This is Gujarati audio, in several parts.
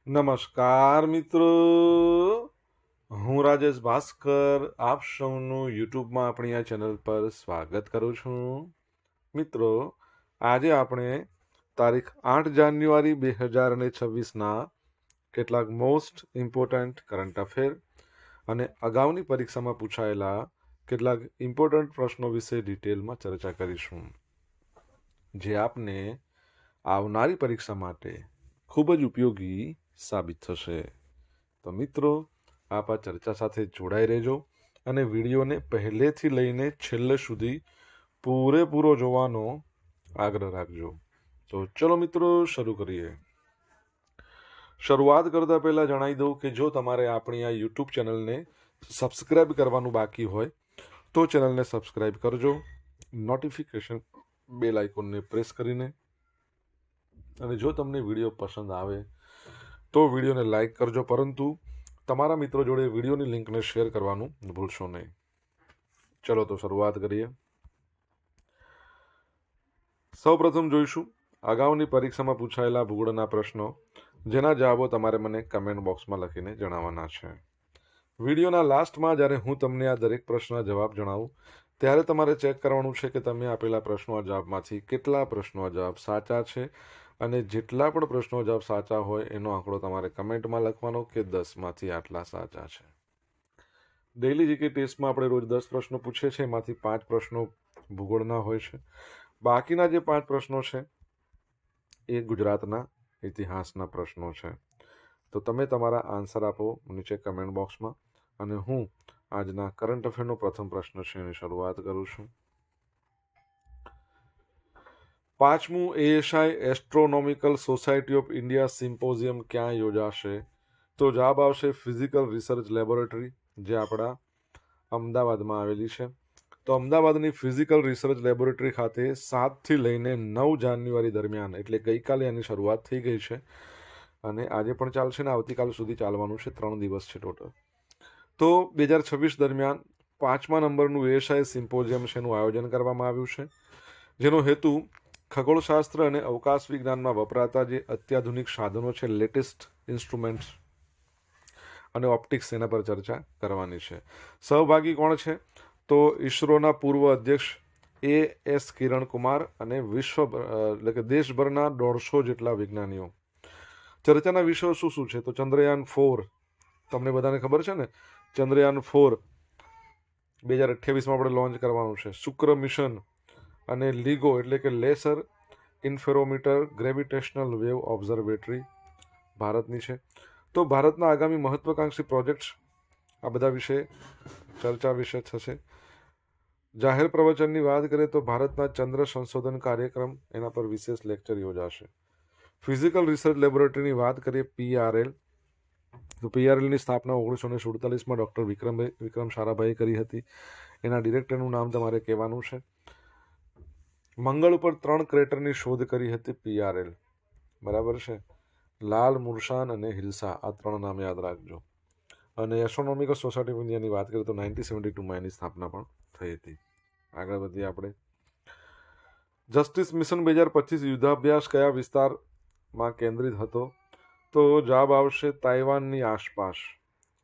નમસ્કાર મિત્રો, હું રાજેશ ભાસ્કર આપ સૌનું યુટ્યુબમાં આપણી આ ચેનલ પર સ્વાગત કરું છું. મિત્રો, આજે આપણે તારીખ 8 જાન્યુઆરી 2026ના કેટલાક મોસ્ટ ઇમ્પોર્ટન્ટ કરંટ અફેર અને અગાઉની પરીક્ષામાં પૂછાયેલા કેટલાક ઇમ્પોર્ટન્ટ પ્રશ્નો વિશે ડિટેલમાં ચર્ચા કરીશું, જે આપને આવનારી પરીક્ષા માટે ખૂબ જ ઉપયોગી સાબિત થશે. તો મિત્રો, આપ આ ચર્ચા સાથે જોડાઈ રહેજો અને વિડીયોને પહેલેથી લઈને છેલ્લે સુધી પૂરેપૂરો જોવાનો આગ્રહ રાખજો. તો ચલો મિત્રો, શરૂ કરીએ. શરૂઆત કરતા પહેલા જણાવી દઉં કે જો તમારે આપણી આ યુટ્યુબ ચેનલને સબસ્ક્રાઇબ કરવાનું બાકી હોય તો ચેનલને સબસ્ક્રાઇબ કરજો, નોટિફિકેશન બેલ આઇકોનને પ્રેસ કરીને. અને જો તમને વિડીયો પસંદ આવે તો વિડીયોને લાઈક કરજો, પરંતુ તમારા મિત્રો જોડે વિડીયોની લિંકને શેર કરવાનું ભૂલશો નહીં. ચલો તો શરૂઆત કરીએ. સૌપ્રથમ જોઈશું અગાઉની પરીક્ષામાં પૂછાયેલા ભૂગોળના પ્રશ્નો, જેના જવાબો તમારે મને કમેન્ટ બોક્સમાં લખીને જણાવવાના છે. વિડીયોના લાસ્ટમાં જ્યારે હું તમને આ દરેક પ્રશ્નના જવાબ જણાવું ત્યારે તમારે ચેક કરવાનું છે કે તમે આપેલા પ્રશ્નો જવાબમાંથી કેટલા પ્રશ્નો જવાબ સાચા છે, અને જેટલા પણ પ્રશ્નો જવાબ સાચા હોય એનો આંકડો તમારે કમેન્ટમાં લખવાનો કે 10માંથી આટલા સાચા છે. ડેઇલી જીકે ટેસ્ટમાં આપણે રોજ 10 પ્રશ્નો પૂછીએ છીએ, એમાંથી 5 પ્રશ્નો ભૂગોળના હોય છે. બાકીના જે 5 પ્રશ્નો છે એ ગુજરાતના ઇતિહાસના પ્રશ્નો છે. તો તમે તમારા આન્સર આપો નીચે કમેન્ટ બોક્સમાં, અને હું આજના કરંટ અફેરનો પ્રથમ પ્રશ્ન છે એની શરૂઆત કરું છું. 5મું ASI astronomical society of India symposium ક્યાં યોજાશે? તો જવાબ આવશે ફિઝિકલ રિસર્ચ લેબોરેટરી, જે આપણા અમદાવાદમાં આવેલી છે. તો અમદાવાદની ફિઝિકલ રિસર્ચ લેબોરેટરી ખાતે 7થી લઈને 9 જાન્યુઆરી દરમિયાન, એટલે ગઈકાલે એની શરૂઆત થઈ ગઈ છે અને આજે પણ ચાલશે ને આવતીકાલ સુધી ચાલવાનું છે. 3 દિવસ છે ટોટલ. તો 2026 દરમિયાન 5મા નંબરનું ASI સિમ્પોઝિયમ છે એનું આયોજન કરવામાં આવ્યું છે, જેનો હેતુ ખગોળશાસ્ત્ર અને અવકાશ વિજ્ઞાનમાં વપરાતા જે અત્યાધુનિક સાધનો છે, લેટેસ્ટ ઇન્સ્ટ્રુમેન્ટ્સ અને ઓપ્ટિક્સ, એના પર ચર્ચા કરવાની છે. સહભાગી કોણ છે? તો ઈસરોના પૂર્વ અધ્યક્ષ AS કિરણ કુમાર અને એટલે કે દેશભરના 150 જેટલા વિજ્ઞાનીઓ. ચર્ચાના વિષયો શું શું છે? તો ચંદ્રયાન 4, તમને બધાને ખબર છે ને, ચંદ્રયાન 4 2028માં આપણે લોન્ચ કરવાનું છે. શુક્ર મિશન અને લીગો એટલે કે લેસર ઇન્ફેરોમીટર ગ્રેવિટેશનલ વેવ ઓબ્ઝર્વેટરી ભારતની છે. તો ભારતના આગામી મહત્વકાંક્ષી પ્રોજેક્ટ્સ, આ બધા વિશે ચર્ચા વિશે થશે. જાહેર પ્રવચનની વાત કરીએ તો ભારતના ચંદ્ર સંશોધન કાર્યક્રમ, એના પર વિશેષ લેક્ચર યોજાશે. ફિઝિકલ રિસર્ચ લેબોરેટરીની વાત કરીએ PRL, તો PRLની સ્થાપના 1947માં ડૉક્ટર વિક્રમ સારાભાઈએ કરી હતી. એના ડિરેક્ટરનું નામ તમારે કહેવાનું છે. મંગળ ઉપર 3 ક્રેટરની શોધ કરી હતી PRL, બરાબર છે. લાલ, મુરશાન અને હિલ્સા, આ 3 નામ યાદ રાખજો. અને એસ્ટ્રોનોમિકલ સોસાયટી ઓફ ઇન્ડિયાની વાત કરીએ તો 1972માં એની સ્થાપના પણ થઈ હતી. આગળ વધીએ આપણે. જસ્ટિસ મિશન 2025 યુદ્ધાભ્યાસ કયા વિસ્તારમાં કેન્દ્રિત હતો? તો જવાબ આવશે તાઇવાનની આસપાસ.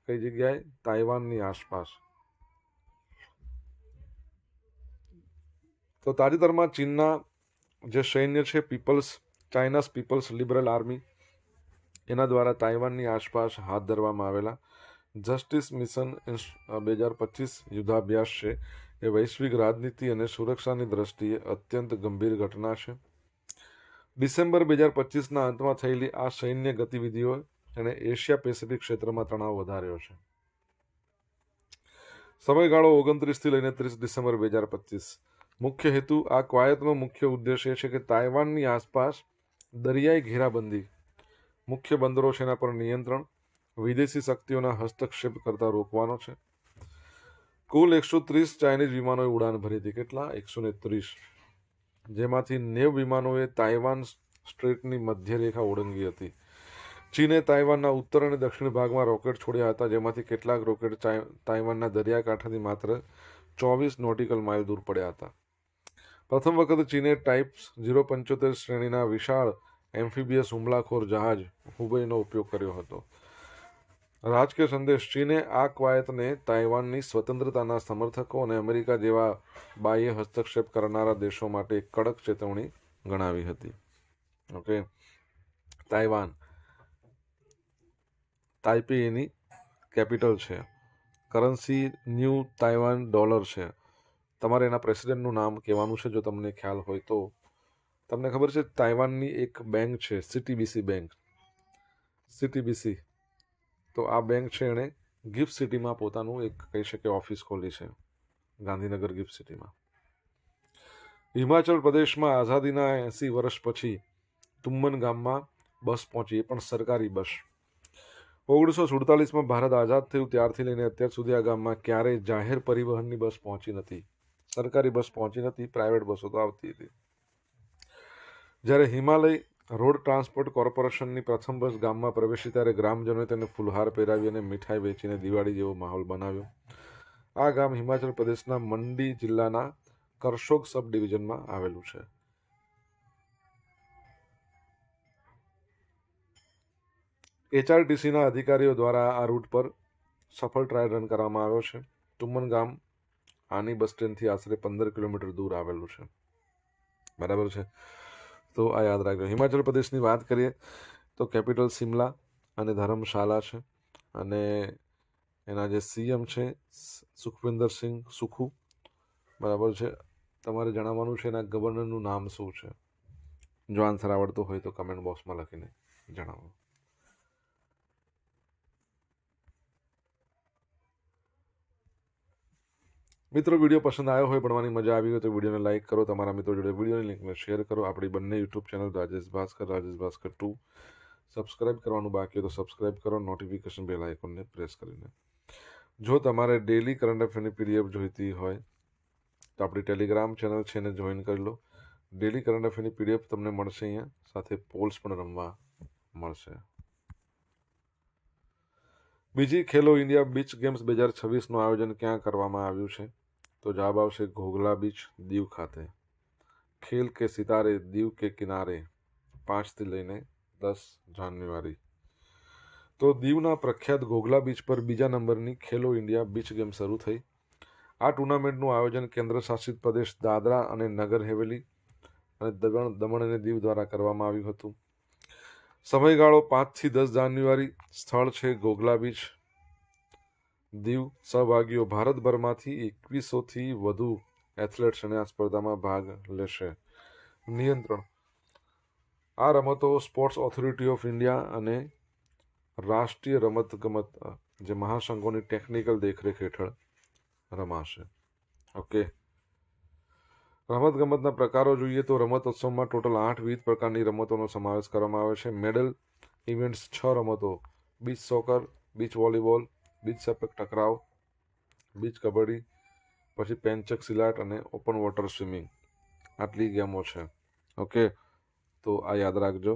કઈ જગ્યાએ? તાઇવાનની આસપાસ. તો તાજેતરમાં ચીનના જે સૈન્ય છે ચાઇનાસ પીપલ્સ લિબરલ આર્મી, એના દ્વારા તાઇવાનની આસપાસ હાથ ધરવામાં આવેલા જસ્ટિસ મિશન 2025 યુદ્ધાભ્યાસ છે એ વૈશ્વિક રાજનીતિ અને સુરક્ષાની દ્રષ્ટિએ અત્યંત ગંભીર ઘટના છે. ડિસેમ્બર 2025ના અંતમાં થયેલી આ સૈન્ય ગતિવિધિઓ અને એશિયા પેસિફિક ક્ષેત્રમાં તણાવ વધાર્યો છે. સમયગાળો 29થી લઈને 30 ડિસેમ્બર 2025. મુખ્ય હેતુ, આ કવાયતનો મુખ્ય ઉદ્દેશ્ય છે કે તાઇવાનની આસપાસ દરિયાઈ ઘેરાબંધી, મુખ્ય બંદરો છે એના પર નિયંત્રણ, વિદેશી શક્તિઓના હસ્તક્ષેપ કરતા રોકવાનો છે. કુલ 130 ચાઇનીઝ વિમાનોએ ઉડાન ભરી હતી. કેટલા? 130, જેમાંથી 90 વિમાનોએ તાઇવાન સ્ટ્રેટની મધ્યરેખા ઓળંગી હતી. ચીને તાઇવાનના ઉત્તર અને દક્ષિણ ભાગમાં રોકેટ છોડ્યા હતા, જેમાંથી કેટલાક રોકેટ તાઇવાનના દરિયાકાંઠાથી માત્ર 24 નોટિકલ માઇલ દૂર પડ્યા હતા. પ્રથમ વખત ચીને ટાઇપ 075 શ્રેણીના વિશાળ એમ્ફીબિયસ હુમલાખોર જહાજ હુબેઈનો ઉપયોગ કર્યો હતો. રાજકીય સંદેશ. ચીને આ કવાયતને તાઇવાનની સ્વતંત્રતાના સમર્થકો અને અમેરિકા જેવા બાહ્ય હસ્તક્ષેપ કરનારા દેશો માટે એક કડક ચેતવણી ગણાવી હતી. ઓકે, તાઇવાન તાઇપેઈની કેપિટલ છે. કરન્સી ન્યૂ તાઇવાન ડોલર છે. તમારે એના પ્રેસિડેન્ટનું નામ કહેવાનું છે જો તમને ખ્યાલ હોય તો. તમને ખબર છે તાઇવાનની એક બેંક છે સીટીબીસી બેંક, સીટીબીસી. તો આ બેંક છે એણે ગિફ્ટ સિટીમાં પોતાનું એક કહી શકે ઓફિસ ખોલી છે, ગાંધીનગર ગિફ્ટ સિટીમાં. હિમાચલ પ્રદેશમાં આઝાદીના 80 વર્ષ પછી તુમ્મન ગામમાં બસ પહોંચી, એ પણ સરકારી બસ. 1947માં ભારત આઝાદ થયું ત્યારથી લઈને અત્યાર સુધી આ ગામમાં ક્યારેય જાહેર પરિવહનની બસ પહોંચી નથી, સરકારી બસ પહોંચી નથી, પ્રાઇવેટ બસો તો આવતી હતી. જ્યારે હિમાલય રોડ ટ્રાન્સપોર્ટ કોર્પોરેશનની પ્રથમ બસ ગામમાં પ્રવેશી ત્યારે ગ્રામજનોએ તેને ફૂલહાર પહેરાવી અને મીઠાઈ વેચીને દિવાળી જેવો માહોલ બનાવ્યો. આ ગામ હિમાચલ પ્રદેશના મંડી જિલ્લાના કરશોગ સબ ડિવિઝનમાં આવેલું છે. HRTCના અધિકારીઓ દ્વારા આ રૂટ પર સફળ ટ્રાયલ રન કરવામાં આવ્યો છે. તુમ્મન ગામ આની બસ સ્ટેન્ડથી આશરે 15 કિલોમીટર દૂર આવેલું છે. બરાબર છે, તો આ યાદ રાખજો. હિમાચલ પ્રદેશની વાત કરીએ તો કેપિટલ શિમલા અને ધર્મશાલા છે, અને એના જે CM છે સુખવિન્દર સિંહ સુખુ. બરાબર છે. તમારે જણાવવાનું છે એના ગવર્નરનું નામ શું છે. જો આન્સર આવડતો હોય તો કમેન્ટ બોક્સમાં લખીને જણાવો. મિત્રો, વિડીયો પસંદ આવ્યો હોય, ભણવાની મજા આવી હોય તો વિડીયોને લાઇક કરો, તમારા મિત્રો જોડે વિડીયોની લિંકને શેર કરો. આપણી બંને YouTube channel Rajesh Bhaskar 2 subscribe કરવાનું બાકી હોય તો સબસ્ક્રાઇબ કરો, નોટિફિકેશન બેલ આઇકોનને પ્રેસ કરીને. જો તમારે ડેલી કરંટ અફેરની PDF જોઈતી હોય તો આપણી ટેલિગ્રામ ચેનલ છે એને જોઈન કરી લો. ડેલી કરંટ અફેરની PDF તમને મળશે અહીંયા, સાથે પોલ્સ પણ રમવા મળશે. બીજી ખેલો ઇન્ડિયા બીચ ગેમ્સ 2026નું આયોજન ક્યાં કરવામાં આવ્યું છે? તો જવાબ આવશે ઘોઘલા બીચ, દીવ ખાતે. ખેલ કે સિતારે દીવ કે કિનારે 5થી લઈને 10 જાન્યુઆરી. તો દીવના પ્રખ્યાત ઘોઘલા બીચ પર બીજા નંબરની ખેલો ઇન્ડિયા બીચ ગેમ શરૂ થઈ. આ ટુર્નામેન્ટનું આયોજન કેન્દ્ર શાસિત પ્રદેશ દાદરા અને નગર હવેલી અને દમણ અને દીવ દ્વારા કરવામાં આવ્યું હતું. સમયગાળો 5થી 10 જાન્યુઆરી. સ્થળ છે ઘોઘલા બીચ, દીવ. સહભાગીઓ ભારતભરમાંથી 2100થી વધુ એથ્લેટ્સ અને આ સ્પર્ધામાં ભાગ લેશે. નિયંત્રણ. આ રમતો સ્પોર્ટ્સ ઓથોરિટી ઓફ ઇન્ડિયા અને રાષ્ટ્રીય રમતગમત જે મહાસંઘોની ટેકનિકલ દેખરેખ હેઠળ રમાશે. ઓકે, રમતગમતના પ્રકારો જોઈએ તો રમતોત્સવમાં ટોટલ 8 વિવિધ પ્રકારની રમતોનો સમાવેશ કરવામાં આવે છે. મેડલ ઇવેન્ટ્સ 6 રમતો: beach soccer, beach volleyball, beach sepak takraw, beach kabaddi, પછી પેનચક સિલાટ અને ઓપન વોટર સ્વિમિંગ. આટલી ગેમો છે. ઓકે, તો આ યાદ રાખજો.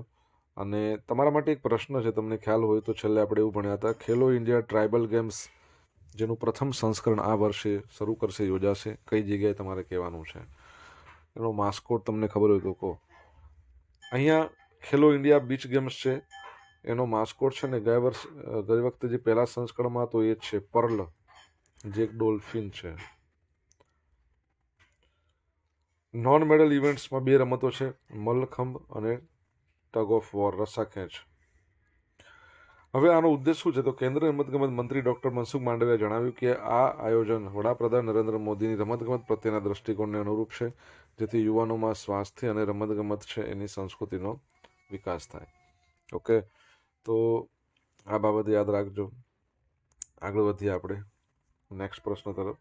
અને તમારા માટે એક પ્રશ્ન છે, તમને ખ્યાલ હોય તો છેલ્લે આપણે એવું ભણ્યા હતા, ખેલો ઇન્ડિયા ટ્રાઇબલ ગેમ્સ જેનું પ્રથમ સંસ્કરણ આ વર્ષે શરૂ કરશે, યોજાશે, કઈ જગ્યાએ તમારે કહેવાનું છે. એનો માસ્કોટ તમને ખબર હોય તો કહો. અહીંયા ખેલો ઇન્ડિયા બીચ ગેમ્સ છે, એનો માસ્કોટ છે ને ગઈ વખતે જે પહેલા સંસ્કરણમાં હતો એ જ છે, પર્લ, જે એક ડોલ્ફિન છે. નોન મેડલ ઇવેન્ટ્સમાં 2 રમતો છે, મલ્લખંભ અને ટગ ઓફ વોર, રસ્સાખેંચ. હવે આનો ઉદ્દેશ શું છે? તો કેન્દ્રીય રમતગમત મંત્રી ડોક્ટર મનસુખ માંડવિયાએ જણાવ્યું કે આ આયોજન વડાપ્રધાન નરેન્દ્ર મોદીની રમતગમત પ્રત્યેના દ્રષ્ટિકોણને અનુરૂપ છે, જેથી યુવાનોમાં સ્વાસ્થ્ય અને રમતગમત છે એની સંસ્કૃતિનો વિકાસ થાય. ઓકે, તો આ બાબત યાદ રાખજો. આગળ વધીએ આપણે નેક્સ્ટ પ્રશ્ન તરફ.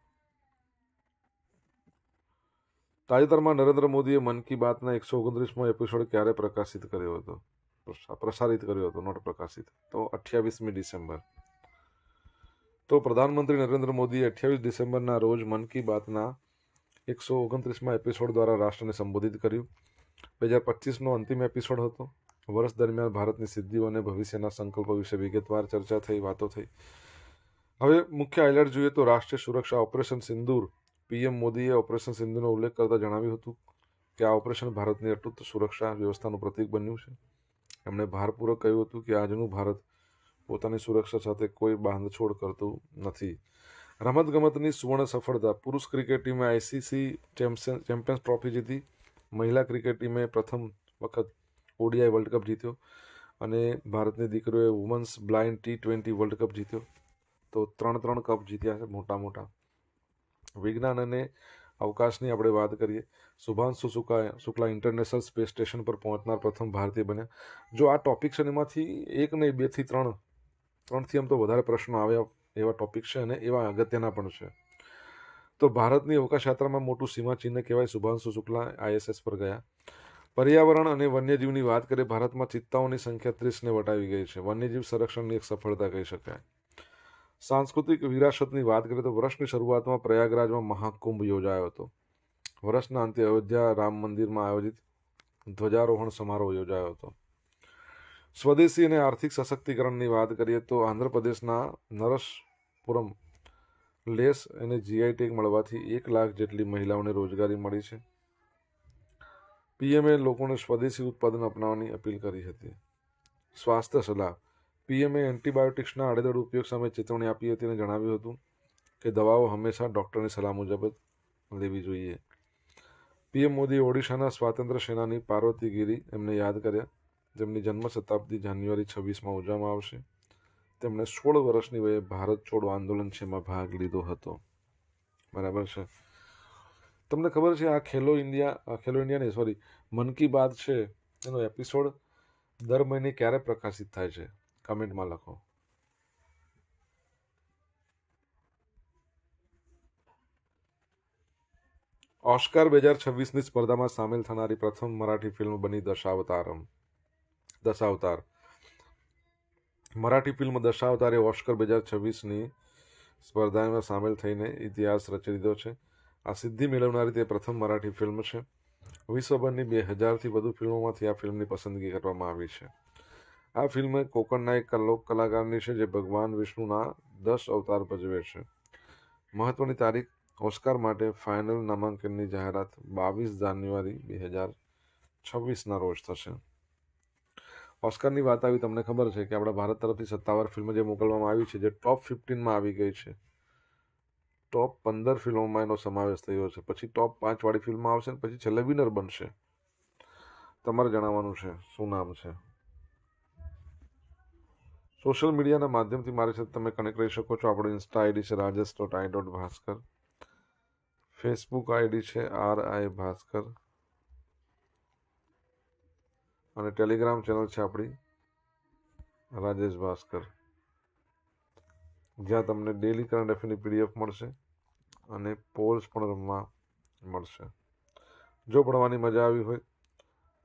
તાજેતરમાં નરેન્દ્ર મોદીએ મન કી બાતના 129મો એપિસોડ ક્યારે પ્રસારિત કર્યો હતો? નોટ પ્રકાશિત. તો 28મી ડિસેમ્બર. તો પ્રધાનમંત્રી નરેન્દ્ર મોદીએ 28 ડિસેમ્બરના રોજ મન કી બાતના 129મા એપિસોડ દ્વારા રાષ્ટ્રને સંબોધિત કર્યું. 2025નો અંતિમ એપિસોડ હતો. વર્ષ દરમિયાન ભારતની સિદ્ધિઓ અને ભવિષ્યના સંકલ્પો વિશે વિગતવાર ચર્ચા થઈ, વાતો થઈ. હવે મુખ્ય હાઇલાઇટ જોઈએ તો રાષ્ટ્રીય સુરક્ષા ઓપરેશન સિંદૂર. PM મોદીએ ઓપરેશન સિંધુનો ઉલ્લેખ કરતા જણાવ્યું હતું કે આ ઓપરેશન ભારતની અતૂટ સુરક્ષા વ્યવસ્થાનું પ્રતીક બન્યું છે. એમણે ભારપૂર્વક કહ્યું હતું કે આજનું ભારત પોતાની સુરક્ષા સાથે કોઈ બાંધછોડ કરતું નથી. રમતગમતની સુવર્ણ સફળતા. પુરુષ ક્રિકેટ ટીમે આઈસીસી ચેમ્પિયન્સ ટ્રોફી જીતી. મહિલા ક્રિકેટ ટીમે પ્રથમ વખત ઓડીઆઈ વર્લ્ડ કપ જીત્યો અને ભારતની દીકરીઓએ women's blind T20 world cup જીત્યો. તો 3 કપ જીત્યા છે મોટા મોટા. વિજ્ઞાન અને અવકાશની આપણે વાત કરીએ. Shubhanshu Shukla international space station પર પહોંચનાર પ્રથમ ભારતીય બન્યા. જો આ ટોપિક છે એમાંથી એક નહીં, 2 થી 3 આમ તો વધારે પ્રશ્નો આવ્યા એવા ટોપિક છે અને એવા અગત્યના પણ છે. તો ભારતની અવકાશ યાત્રામાં મોટું સીમાચિહ્ન કહેવાય. શુભાંશુ શુક્લા ISS પર ગયા. પર્યાવરણ અને વન્યજીવની વાત કરીએ. ભારતમાં ચિત્તાઓની સંખ્યા 30ને વટાવી ગઈ છે. વન્યજીવ સંરક્ષણની એક સફળતા કહી શકાય. સાંસ્કૃતિક વિરાસતની વાત કરીએ તો વર્ષની શરૂઆતમાં પ્રયાગરાજમાં મહાકુંભ યોજાયો હતો. વર્ષના અંતે અયોધ્યા રામ મંદિરમાં આયોજિત ધ્વજારોહણ સમારોહ યોજાયો હતો. સ્વદેશી અને આર્થિક સશક્તિકરણની વાત કરીએ તો આંધ્રપ્રદેશના નરસપુરમ લેસ અને GI ટેગ મળવાથી 1 લાખ જેટલી મહિલાઓને રોજગારી મળી છે. પીએમએ લોકોને સ્વદેશી ઉત્પાદન અપનાવવાની અપીલ કરી હતી. સ્વાસ્થ્ય સલાહ. પીએમએ એન્ટીબાયોટિક્સના આડેધડ ઉપયોગ સામે ચેતવણી આપી હતી અને જણાવ્યું હતું કે દવાઓ હંમેશા ડૉક્ટરની સલાહ મુજબ જ લેવી જોઈએ. પીએમ મોદીએ ઓડિશાના સ્વાતંત્ર્ય સેનાની પાર્વતી ગિરી એમને યાદ કર્યા, જેમની જન્મ શતાબ્દી જાન્યુઆરી 26માં ઉજવવામાં આવશે. તેમણે 16 વર્ષની વયે ભારત છોડો આંદોલન છે એમાં ભાગ લીધો હતો. બરાબર છે. તમને ખબર છે આ ખેલો ઇન્ડિયા નહીં, સોરી, મન કી બાત છે એનો એપિસોડ દર મહિને ક્યારે પ્રકાશિત થાય છે? કમેન્ટમાં લખો. ઓસ્કાર 2026ની સ્પર્ધામાં સામેલ થનારી પ્રથમ મરાઠી ફિલ્મ બની દશાવતાર. મરાઠી ફિલ્મ દશાવતારે ઓસ્કાર 2026ની સ્પર્ધામાં સામેલ થઈને ઇતિહાસ રચી દીધો છે. આ સિદ્ધિ મેળવનારી તે પ્રથમ મરાઠી ફિલ્મ છે. વિશ્વભરની 2000થી વધુ ફિલ્મોમાંથી આ ફિલ્મની પસંદગી કરવામાં આવી છે. આ ફિલ્મ કોકણના એક લોક કલાકારની છે જે ભગવાન વિષ્ણુના 10 અવતાર ભજવે છે. મહત્વની તારીખ. ઓસ્કાર માટે ફાઇનલ નામાંકનની જાહેરાત 22 જાન્યુઆરી 2026ના રોજ થશે. ઓસ્કારની વાત આવી, તમને ખબર છે કે આપણા ભારત તરફથી સત્તાવાર ફિલ્મ જે મોકલવામાં આવી છે જે ટોપ 15માં આવી ગઈ છે. ટોપ 15 ફિલ્મોમાં એનો સમાવેશ થયો છે. પછી ટોપ 5 વાળી ફિલ્મ આવશે ને પછી છેલ્લે વિનર બનશે. તમારે જણાવવાનું છે શું નામ છે. સોશિયલ મીડિયાના માધ્યમથી મારી સાથે તમે કનેક્ટ રહી શકો છો. આપણું ઇન્સ્ટા આઈડી છે rajesh.i.bhaskar. ફેસબુક આઈડી છે RI ભાસ્કર અને ટેલિગ્રામ ચેનલ છે આપણી રાજેશ ભાસ્કર, જ્યાં તમને ડેલી કરંટ અફેરની PDF મળશે અને પોલ્સ પણ રમવા મળશે. જો ભણવાની મજા આવી હોય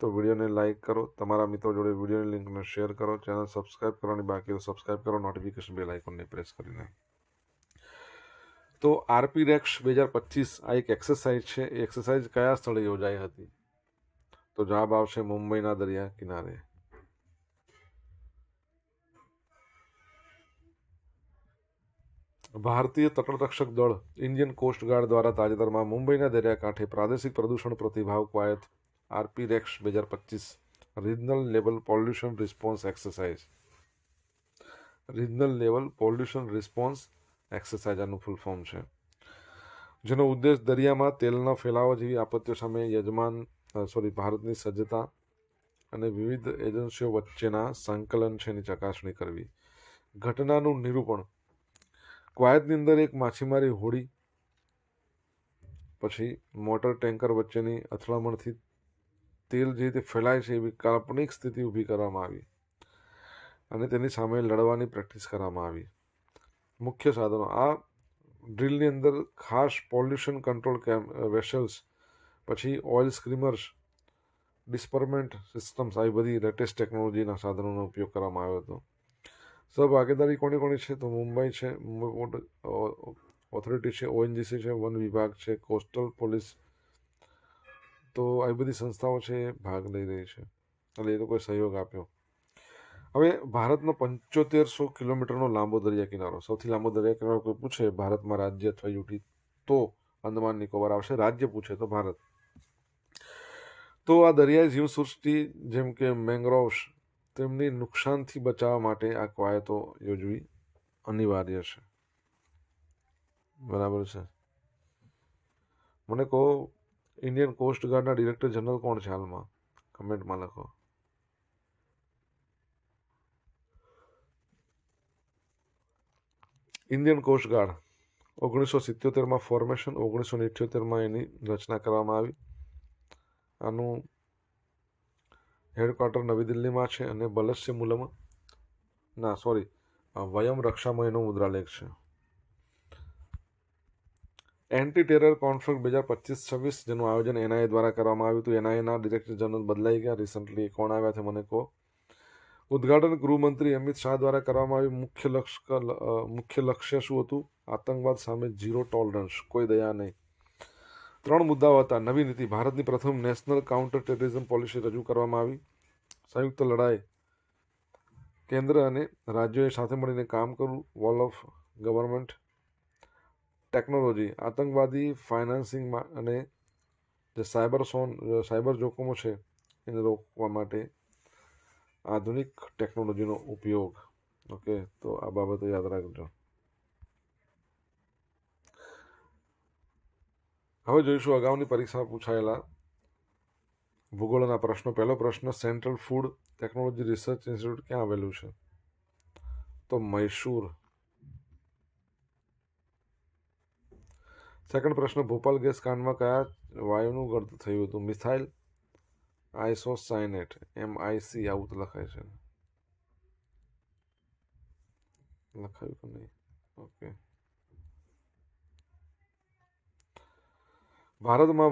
તો વિડીયોને લાઇક કરો, તમારા મિત્રો જોડે વિડીયોની લિંકને શેર કરો, ચેનલ સબસ્ક્રાઇબ કરવાની બાકી તો સબસ્ક્રાઇબ કરો, નોટિફિકેશન બેલ આઇકોનને પ્રેસ કરીને. તો RPREX 2025 આ એક એક્સરસાઇઝ છે. એ એક્સરસાઇઝ કયા સ્થળે યોજાઈ હતી? તો જવાબ આવશે મુંબઈના દરિયા કિનારે. ભારતીય તટરક્ષક દળ ઇન્ડિયન કોસ્ટ ગાર્ડ દ્વારા તાજેતરમાં મુંબઈના દરિયાકાંઠે પ્રાદેશિક પ્રદૂષણ પ્રતિભાવ કવાયત RPREX 2025 regional level pollution response exercise. Regional level pollution response exercise આનું ફૂલ ફોર્મ છે, જેનો ઉદ્દેશ દરિયામાં તેલનો ફેલાવો જેવી આપત્તિઓ સામે ભારતની સજ્જતા અને વિવિધ એજન્સીઓ વચ્ચેના સંકલન છે એની ચકાસણી કરવી. ઘટનાનું નિરૂપણ. કવાયતની અંદર એક માછીમારી હોડી પછી મોટર ટેન્કર વચ્ચેની અથડામણથી તેલ જે રીતે ફેલાય છે એવી કાલ્પનિક સ્થિતિ ઊભી કરવામાં આવી અને તેની સામે લડવાની પ્રેક્ટિસ કરવામાં આવી. મુખ્ય સાધનો. આ ડ્રીલની અંદર ખાસ પોલ્યુશન કંટ્રોલ વેસલ્સ, પછી ઓઇલ સ્ક્રીમર્સ, ડિસ્પરમેન્ટ સિસ્ટમ્સ, આવી બધી લેટેસ્ટ ટેકનોલોજીના સાધનોનો ઉપયોગ કરવામાં આવ્યો હતો. સહભાગીદારી કોની છે? તો મુંબઈ છે, મુંબઈ પોર્ટ ઓથોરિટી છે, ONGC છે, વન વિભાગ છે, કોસ્ટલ પોલીસ. તો આવી બધી સંસ્થાઓ છે એ ભાગ લઈ રહી છે એટલે એ લોકોએ સહયોગ આપ્યો. હવે ભારતનો 7500 કિલોમીટરનો લાંબો દરિયા કિનારો. સૌથી લાંબો દરિયા કિનારો કોઈ પૂછે ભારતમાં રાજ્ય અથવા યુટી તો અંદમાન નિકોબાર આવશે. રાજ્ય પૂછે તો ભારત. તો આ દરિયાઈ જીવસૃષ્ટિ જેમ કે મેંગ્રોવ્સ, તેમની નુકસાનથી બચાવવા માટે આ કવાયતો યોજવી અનિવાર્ય છે. બરાબર છે. મને કહો, ઇન્ડિયન કોસ્ટ ગાર્ડના ડિરેક્ટર જનરલ કોણ છે હાલમાં? કમેન્ટમાં લખો. ઇન્ડિયન કોસ્ટ ગાર્ડ 1977માં ફોર્મેશન, 1978માં એની રચના કરવામાં આવી. આનું હેડક્વાર્ટર નવી દિલ્હીમાં છે અને બલસ્ય મૂલમાં વયમ રક્ષામાં એનો મુદ્રાલેખ છે. એન્ટી ટેરર કોન્ફરન્સ 2025-26 જેનું આયોજન એનઆઈએ દ્વારા કરવામાં આવ્યું હતું. એનઆઈએના ડિરેક્ટર જનરલ બદલાઈ ગયા. રિસન્ટલી કોણ આવ્યા છે મને કહો. ઉદ્ઘાટન ગૃહમંત્રી અમિત શાહ દ્વારા કરવામાં આવ્યું. મુખ્ય લક્ષ્ય શું હતું? આતંકવાદ સામે ઝીરો ટોલરન્સ, કોઈ દયા નહીં. 3 મુદ્દાઓ હતા. નવી નીતિ, ભારતની પ્રથમ નેશનલ કાઉન્ટર ટેરરિઝમ પોલિસી રજૂ કરવામાં આવી. સંયુક્ત લડાઈ, કેન્દ્ર અને રાજ્યોએ સાથે મળીને કામ કરવું. Wall of government. ટેકનોલોજી, આતંકવાદી ફાઇનાન્સિંગ અને જે સાયબર જોખમો છે એને રોકવા માટે આધુનિક ટેકનોલોજીનો ઉપયોગ. ઓકે, તો આ બાબતો યાદ રાખજો. હવે જોઈશું અગાઉની પરીક્ષામાં પૂછાયેલા ભૂગોળના પ્રશ્નો. પહેલો પ્રશ્ન, central food technology research institute ક્યાં આવેલું છે? તો મૈસૂર. સેકન્ડ પ્રશ્ન, ભોપાલ ગેસ કાંડમાં કયા વાયુનું ગળતું થયું હતું? મિથાઇલ આઇસોસાયનેટ, MIC આવું તો લખાય છે. લખાયું કે નહીં? ઓકે. ભારતમાં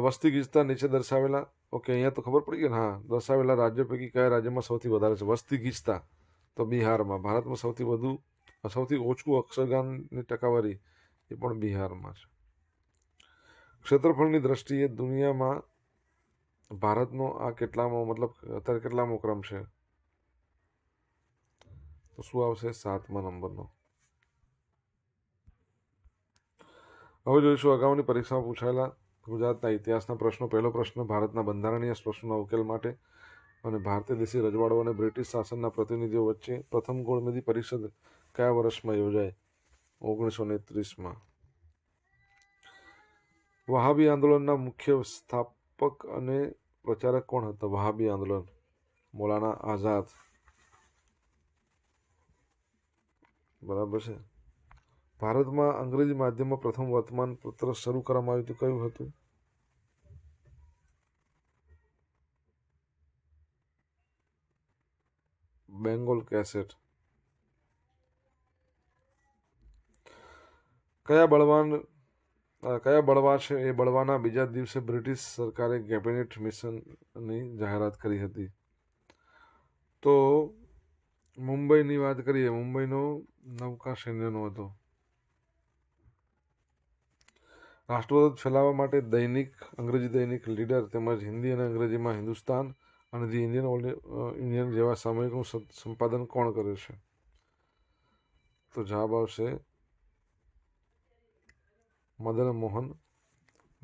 વસ્તી ગીચતા નીચે દર્શાવેલા, ઓકે અહીંયા તો ખબર પડી ગઈ ને. હા, દર્શાવેલા રાજ્યો પૈકી કયા રાજ્યમાં સૌથી વધારે છે વસ્તી ગીચતા? તો બિહારમાં. ભારતમાં સૌથી ઓછું અક્ષરગામની ટકાવારી એ પણ બિહારમાં છે. ક્ષેત્રફળની દ્રષ્ટિએ દુનિયામાં ભારતનો આ અત્યારે કેટલામો ક્રમ છે? તો શું આવશે? 7મા નંબરનો. હવે જોઈશું અગાઉની પરીક્ષામાં પૂછાયેલા ગુજરાતના ઇતિહાસના પ્રશ્નો. પહેલો પ્રશ્ન, ભારતના બંધારણીય પ્રશ્નોના ઉકેલ માટે અને ભારતીય દેશી રજવાડો અને બ્રિટિશ શાસનના પ્રતિનિધિઓ વચ્ચે પ્રથમ ગોળમેજી પરિષદ કયા વર્ષમાં યોજાઈ? 1930માં. વહાબી આંદોલનના મુખ્ય સ્થાપક અને પ્રચારક કોણ હતા? વહાબી આંદોલન, મૌલાના આઝાદ. બરાબર છે. ભારતમાં અંગ્રેજી માધ્યમમાં પ્રથમ વર્તમાન પત્ર શરૂ કરવામાં આવ્યું હતું, કયું હતું? બેંગોલ કેસેટ. કયા બળવા છે એ બળવાના બીજા દિવસે બ્રિટિશ સરકારે કેબિનેટ મિશનની જાહેરાત કરી હતી? તો મુંબઈની વાત કરીએ, મુંબઈનો નૌકા સૈન્યનો હતો. રાષ્ટ્રધ્વજ ફેલાવવા માટે અંગ્રેજી દૈનિક લીડર તેમજ હિન્દી અને અંગ્રેજીમાં હિન્દુસ્તાન અને ધી ઇન્ડિયન જેવા સામયિકનું સંપાદન કોણ કરે છે? તો જવાબ આવશે મદન મોહન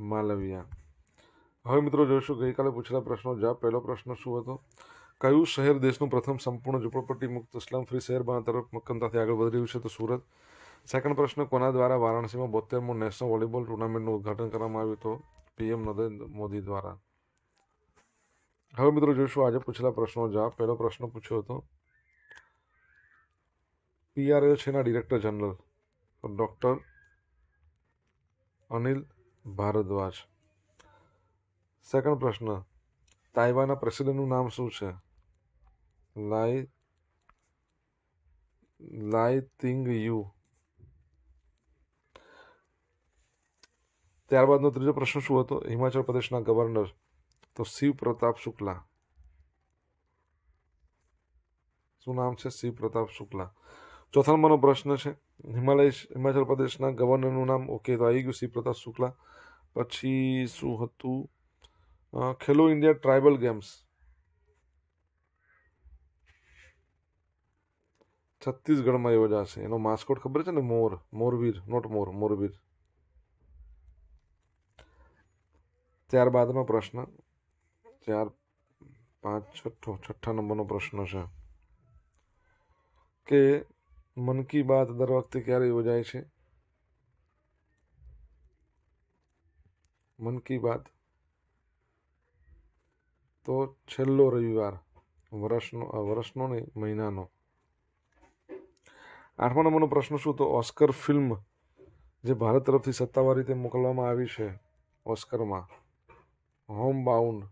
માલવિયા. હવે મિત્રો જોઈશું ગઈકાલે પૂછેલા પ્રશ્નો જવાબ. પહેલો પ્રશ્ન શું હતો? કયું શહેર દેશનું પ્રથમ સંપૂર્ણ ઝૂંપડપટ્ટી મુક્ત સ્લમ ફ્રી શહેર બનવા તરફ મક્કમતાથી આગળ વધી રહ્યું છે? તો સુરત. સેકન્ડ પ્રશ્ન, કોના દ્વારા વારાણસીમાં 72મો નેશનલ વોલીબોલ ટુર્નામેન્ટનું ઉદ્ઘાટન કરવામાં આવ્યું? તો PM નરેન્દ્ર મોદી દ્વારા. હવે મિત્રો જોઈશું આજે પૂછેલા પ્રશ્નો જવાબ. પહેલો પ્રશ્ન પૂછ્યો હતો, PRL છે ના ડિરેક્ટર જનરલ? તો ડોક્ટર અનિલ ભારદ્વાજ. સેકન્ડ પ્રશ્ન, તાઇવાનના પ્રેસિડેન્ટનું નામ શું છે? લાઈ તિંગ યુ. ત્યારબાદનો ત્રીજો પ્રશ્ન શું હતો? હિમાચલ પ્રદેશના ગવર્નર? તો શિવ પ્રતાપ શુક્લા. શું નામ છે? શિવ પ્રતાપ શુક્લા. ચોથા નંબરનો પ્રશ્ન છે, હિમાચલ પ્રદેશના ગવર્નરનું નામ? ઓકે, તો આવી ગયું શિવ પ્રતાપ શુક્લા. પછી શું હતું? ખેલો ઇન્ડિયા ટ્રાઇબલ ગેમ્સ છત્તીસગઢમાં યોજાશે. એનો માસ્કોટ ખબર છે ને? મોરવીર. ત્યારબાદનો પ્રશ્ન છઠ્ઠા નંબરનો પ્રશ્ન છે કે મન કી બાત દર વખતે ક્યારે યોજાય છે? મન કી બાત તો છેલ્લો રવિવાર, વર્ષનો નહીં, મહિનાનો. 8મા નંબરનો પ્રશ્ન શું? તો ઓસ્કર ફિલ્મ જે ભારત તરફથી સત્તાવાર રીતે મોકલવામાં આવી છે ઓસ્કરમાં, હોમ બાઉન્ડ.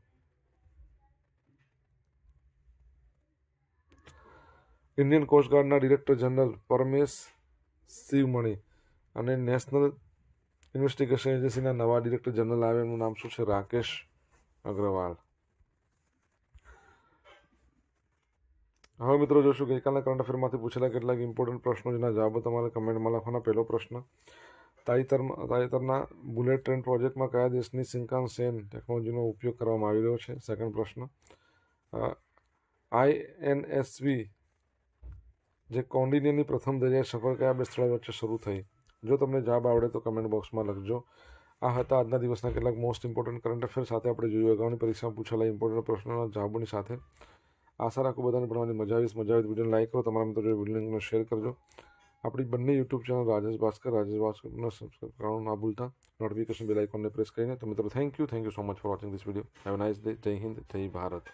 ઇન્ડિયન કોસ્ટગાર્ડના ડિરેક્ટર જનરલ પરમેશ શિવમણી અને નેશનલ ઇન્વેસ્ટિગેશન એજન્સીના નવા ડિરેક્ટર જનરલ આવે, એમનું નામ શું છે? રાકેશ અગ્રવાલ. હવે મિત્રો જોશું ગઈકાલના કરંટ અફેરમાંથી પૂછેલા કેટલાક ઇમ્પોર્ટન્ટ પ્રશ્નો જેના જવાબો તમારે કમેન્ટમાં લખવાના. પહેલો પ્રશ્ન, તાજેતરના બુલેટ ટ્રેન પ્રોજેક્ટમાં કયા દેશની શિંકાનસેન ટેકનોલોજીનો ઉપયોગ કરવામાં આવી રહ્યો છે? સેકન્ડ પ્રશ્ન, INSV જે કૌંડિન્યની પ્રથમ દરિયાઈ સફર કયા બે સ્થળો વચ્ચે શરૂ થઈ? જો તમને જવાબ આવડે તો કમેન્ટ બોક્સમાં લખજો. આ હતા આજના દિવસના કેટલાક મોસ્ટ ઇમ્પોર્ટન્ટ કરંટ અફેર. સાથે આપણે જોયું અગાઉની પરીક્ષામાં પૂછેલા ઇમ્પોર્ટન્ટ પ્રશ્નોના જવાબોની સાથે. આશા રાખું બધાને ભણવાની મજા આવી. વિડીયોને લાઈક કરો, તમારા મિત્રો જોડે વિડીયો લિંકને શેર કરજો. આપણી બંને યુટ્યુબ ચેનલ રાજેશ ભાસ્કરને સબસ્ક્રાઈબ કરવાનું ના ભૂલતા. નોટિફિકેશન બેલ આઇકોનને પ્રેસ કરીને. તો મિત્રો thank you so much for watching this video. Have a nice day. જય હિન્દ, જય ભારત.